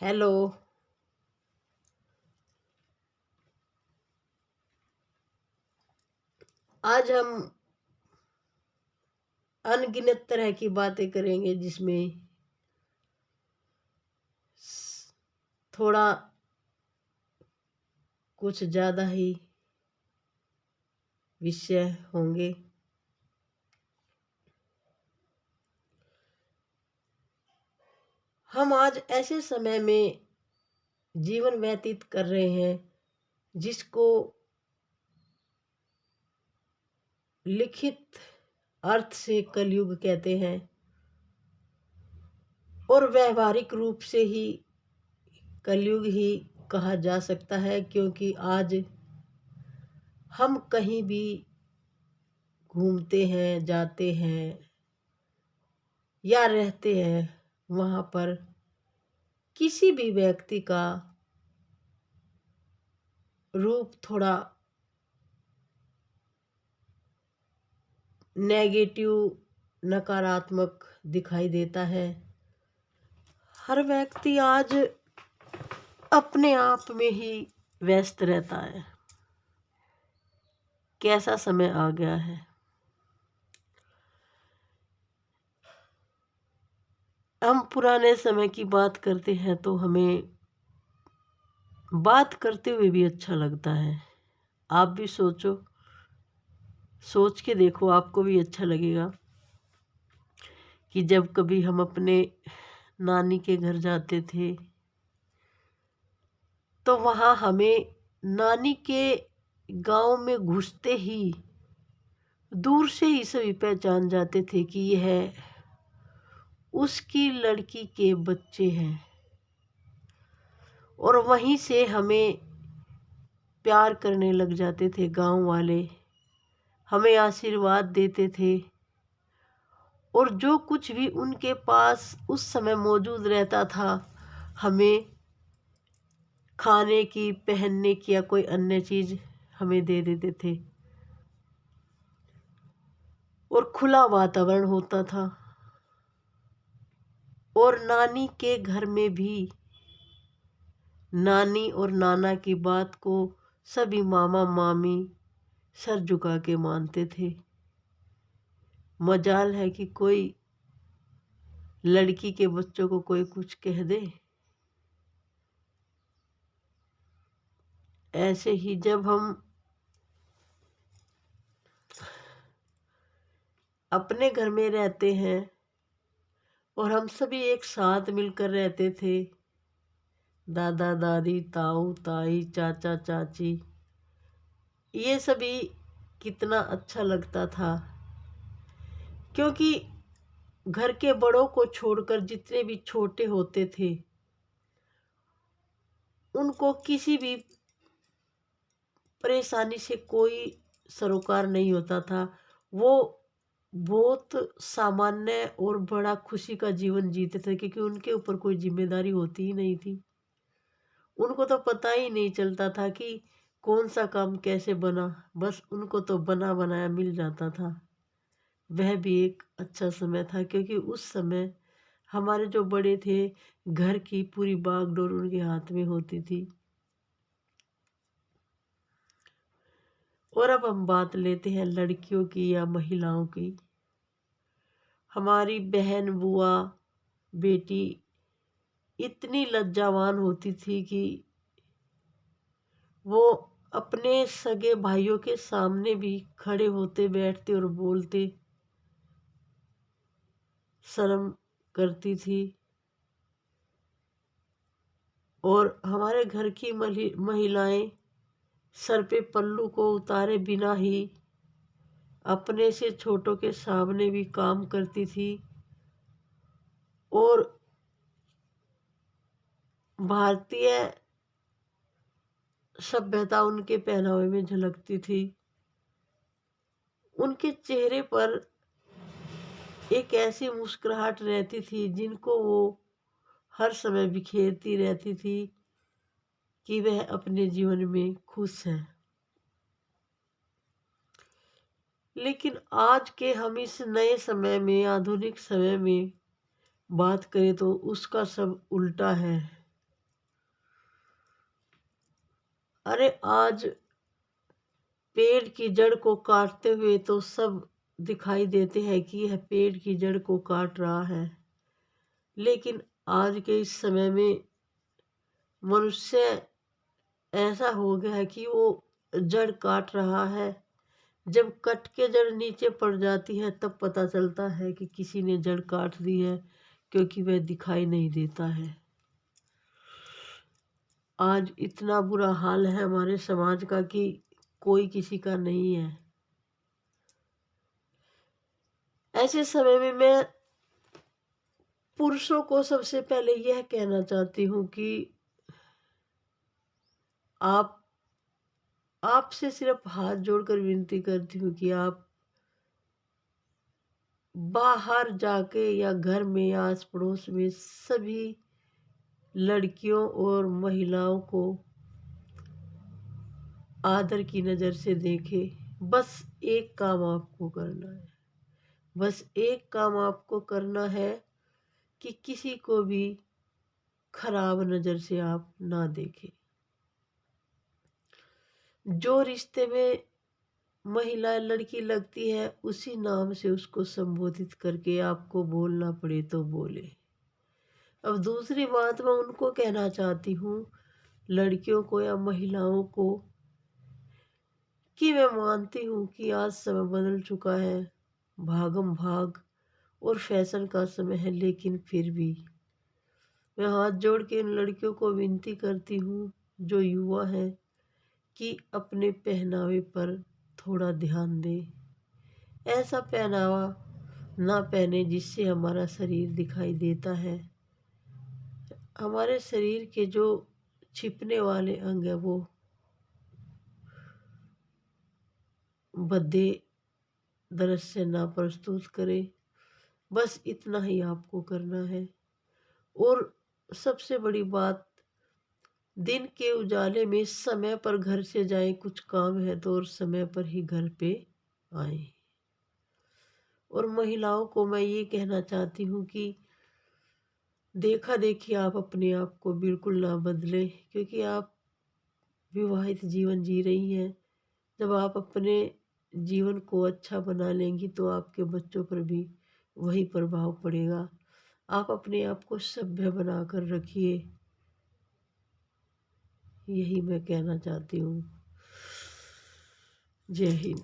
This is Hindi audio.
हेलो। आज हम अनगिनत तरह की बातें करेंगे जिसमें थोड़ा कुछ ज़्यादा ही विषय होंगे। हम आज ऐसे समय में जीवन व्यतीत कर रहे हैं जिसको लिखित अर्थ से कलयुग कहते हैं और व्यवहारिक रूप से ही कलयुग ही कहा जा सकता है, क्योंकि आज हम कहीं भी घूमते हैं, जाते हैं या रहते हैं, वहाँ पर किसी भी व्यक्ति का रूप थोड़ा नेगेटिव, नकारात्मक दिखाई देता है। हर व्यक्ति आज अपने आप में ही व्यस्त रहता है। कैसा समय आ गया है। हम पुराने समय की बात करते हैं तो हमें बात करते हुए भी अच्छा लगता है। आप भी सोच के देखो, आपको भी अच्छा लगेगा कि जब कभी हम अपने नानी के घर जाते थे तो वहाँ हमें नानी के गांव में घुसते ही दूर से ही सभी पहचान जाते थे कि यह उसकी लड़की के बच्चे हैं, और वहीं से हमें प्यार करने लग जाते थे। गांव वाले हमें आशीर्वाद देते थे और जो कुछ भी उनके पास उस समय मौजूद रहता था हमें खाने की, पहनने की या कोई अन्य चीज़ हमें दे देते थे। और खुला वातावरण होता था। और नानी के घर में भी नानी और नाना की बात को सभी मामा मामी सर झुका के मानते थे। मजाल है कि कोई लड़की के बच्चों को कोई कुछ कह दे। ऐसे ही जब हम अपने घर में रहते हैं और हम सभी एक साथ मिलकर रहते थे, दादा दादी, ताऊ ताई, चाचा चाची, ये सभी कितना अच्छा लगता था। क्योंकि घर के बड़ों को छोड़कर जितने भी छोटे होते थे उनको किसी भी परेशानी से कोई सरोकार नहीं होता था। वो बहुत सामान्य और बड़ा खुशी का जीवन जीते थे, क्योंकि उनके ऊपर कोई जिम्मेदारी होती ही नहीं थी। उनको तो पता ही नहीं चलता था कि कौन सा काम कैसे बना, बस उनको तो बना बनाया मिल जाता था। वह भी एक अच्छा समय था, क्योंकि उस समय हमारे जो बड़े थे घर की पूरी बागडोर उनके हाथ में होती थी। और अब हम बात लेते हैं लड़कियों की या महिलाओं की। हमारी बहन, बुआ, बेटी इतनी लज्जावान होती थी कि वो अपने सगे भाइयों के सामने भी खड़े होते, बैठते और बोलते शर्म करती थी। और हमारे घर की महिलाएं सर पे पल्लू को उतारे बिना ही अपने से छोटों के सामने भी काम करती थी। और भारतीय सभ्यता उनके पहनावे में झलकती थी। उनके चेहरे पर एक ऐसी मुस्कुराहट रहती थी जिनको वो हर समय बिखेरती रहती थी कि वह अपने जीवन में खुश है। लेकिन आज के हम इस नए समय में, आधुनिक समय में बात करें तो उसका सब उल्टा है। अरे आज पेड़ की जड़ को काटते हुए तो सब दिखाई देते हैं कि यह पेड़ की जड़ को काट रहा है, लेकिन आज के इस समय में मनुष्य ऐसा हो गया है कि वो जड़ काट रहा है। जब कट के जड़ नीचे पड़ जाती है तब पता चलता है कि किसी ने जड़ काट दी है, क्योंकि वह दिखाई नहीं देता है। आज इतना बुरा हाल है हमारे समाज का कि कोई किसी का नहीं है। ऐसे समय में मैं पुरुषों को सबसे पहले यह कहना चाहती हूँ कि आप आपसे सिर्फ हाथ जोड़कर विनती करती हूँ कि आप बाहर जाके या घर में या आस पड़ोस में सभी लड़कियों और महिलाओं को आदर की नज़र से देखें। बस एक काम आपको करना है, बस एक काम आपको करना है कि किसी को भी खराब नज़र से आप ना देखें। जो रिश्ते में महिला लड़की लगती है उसी नाम से उसको संबोधित करके आपको बोलना पड़े तो बोले। अब दूसरी बात मैं उनको कहना चाहती हूँ, लड़कियों को या महिलाओं को, कि मैं मानती हूँ कि आज समय बदल चुका है, भागम भाग और फैशन का समय है, लेकिन फिर भी मैं हाथ जोड़ के इन लड़कियों को विनती करती हूँ जो युवा हैं कि अपने पहनावे पर थोड़ा ध्यान दें। ऐसा पहनावा ना पहने जिससे हमारा शरीर दिखाई देता है। हमारे शरीर के जो छिपने वाले अंग है वो भद्दे दृश्य ना प्रस्तुत करें। बस इतना ही आपको करना है। और सबसे बड़ी बात, दिन के उजाले में समय पर घर से जाएं, कुछ काम है तो, और समय पर ही घर पे आए। और महिलाओं को मैं ये कहना चाहती हूँ कि देखा देखी आप अपने आप को बिल्कुल ना बदलें, क्योंकि आप विवाहित जीवन जी रही हैं। जब आप अपने जीवन को अच्छा बना लेंगी तो आपके बच्चों पर भी वही प्रभाव पड़ेगा। आप अपने आप को सभ्य बना कर रखिए, यही मैं कहना चाहती हूँ। जय हिंद।